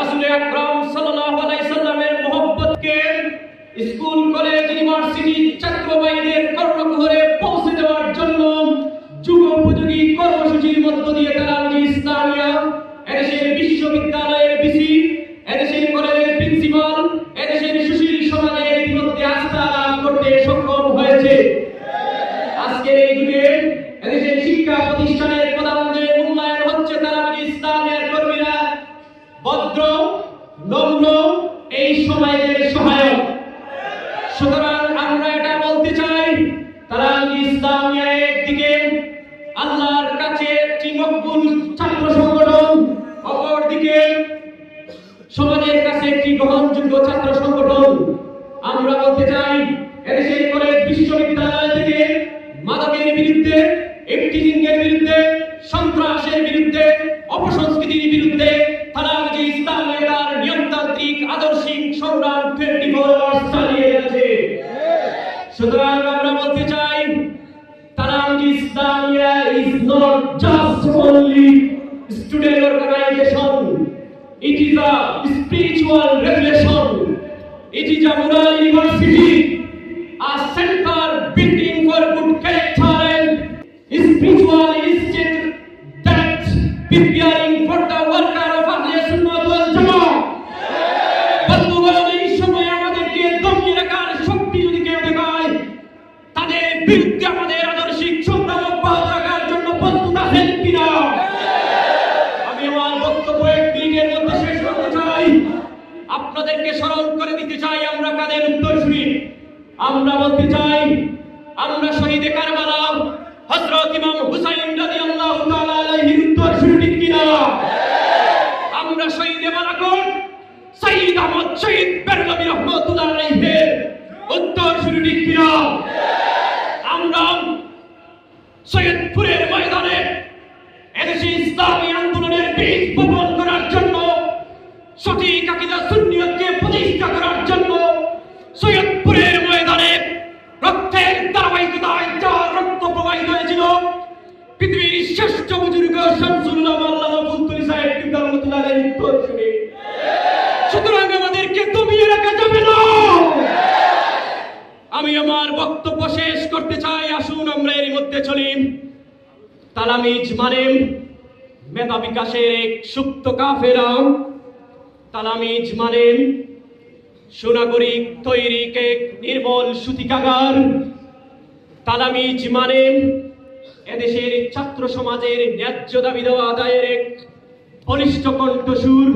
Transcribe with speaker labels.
Speaker 1: রাসূল আকরাম সাল্লাল্লাহু আলাইহি সাল্লামের মহব্বতকে স্কুল কলেজ ইউনিভার্সিটি ছাত্র ভাইদের কর্ণকুহরে পৌঁছে দেওয়ার জন্য যুগোপযোগী কর্মসূচির মধ্য দিয়ে তালামিজ ইসলামিয়া এদেশের বিশ্ববিদ্যালয়ের ভিসি, এদেশের কলেজের প্রিন্সিপাল, এদেশের সুশীল সমাজের মধ্যে আস্থা লাভ করতে সক্ষম হয়েছে। আজকের এই যুগে এদেশের শিক্ষা প্রতিষ্ঠানের প্রধান যে মূল্যায়ন হচ্ছে তালামিজ ইসলামিয়ার কর্মীরা ভদ্র, নম্র, এই সমাজের সহায়ক। সুতরাং আমরা এটা বলতে চাই, তালামিজ ইসলামিয়া একদিকে আল্লাহর কাছে একটি মকবুল ছাত্র সংগঠন, অপরদিকে সমাজের কাছে একটি গ্রহণযোগ্য ছাত্র সংগঠন। আমরা বলতে চাই, এদেশের কলেজ বিশ্ববিদ্যালয় থেকে মাদকের বিরুদ্ধে, ইফটিজিংয়ের বিরুদ্ধে, সন্ত্রাসের বিরুদ্ধে, অপসংস্কৃতির বিরুদ্ধে তালামিজ ইসলামিয়া তার নিয়মতান্ত্রিক আদর্শিক সংগ্রাম 24 আওয়ার্স চালিয়ে যাচ্ছে। সুতরাং আমরা বলতে চাই, Talamiz Islamia is not just only student organization, it is a spiritual revelation, it is a moral university, a center building for good character and spiritual institute that preparing for the worker of Ahle Sunnat wal Jamaa. বন্ধুগণ, এই সময় আমাদেরকে দমিয়ে রাখার শক্তি যদি কেউ দেখায়, তাদের বিরুদ্ধে আমাদের আদর্শিক সংগ্রাম অব্যাহত রাখার জন্য প্রস্তুত আছেন কিনা? আমি আমার বক্তব্য এক মিনিটের মধ্যে শেষ করতে চাই। আপনাদেরকে স্মরণ করে দিতে চাই আমরা কাদের উত্তরসূরি। আমরা বলতে চাই, আমরা শহীদে কারবালা হযরত ইমাম হুসাইন রাদিয়াল্লাহু তাআলা আলাইহির উত্তরসূরি কিনা? আমরা শহীদে মালাকুল সাইয়্যিদ আহমদ শহীদ বেরলভী রাহমাতুল্লাহ আলাইহির উত্তরসূরি কিনা? আমরা সৈয়দপুরের ময়দানে এদেশে ইসলামী আন্দোলনের বীজ বপন করার জন্য, সঠিক আকীদা সুন্নিয়তকে প্রতিষ্ঠা করার জন্য সৈয়দপুরের ময়দানে রক্তের ধারাবাহিকতায় যা রক্ত প্রবাহিত হয়েছিল, পৃথিবীর শ্রেষ্ঠ বুজুর্গ শামসুল উলামা আল্লামা ফুলতুলি সাহেব রাহমাতুল্লাহ আলাইহির উত্তরসূরি। সুতরাং আমাদেরকে দমিয়ে রাখা যাবে না। আমি আমার বক্তব্য শেষ করতে চাই। আসুন আমরা এর মধ্যে চলি। তালামিজ মানে মেধা বিকাশের এক সুপ্ত কাফেলা। তালামিজ মানে সুনাগরিক তৈরির এক নির্মল সূতিকাগার। তালামিজ মানে এদেশের ছাত্র সমাজের ন্যায্য দাবি দেওয়া আদায়ের এক বলিষ্ঠ কণ্ঠস্বর।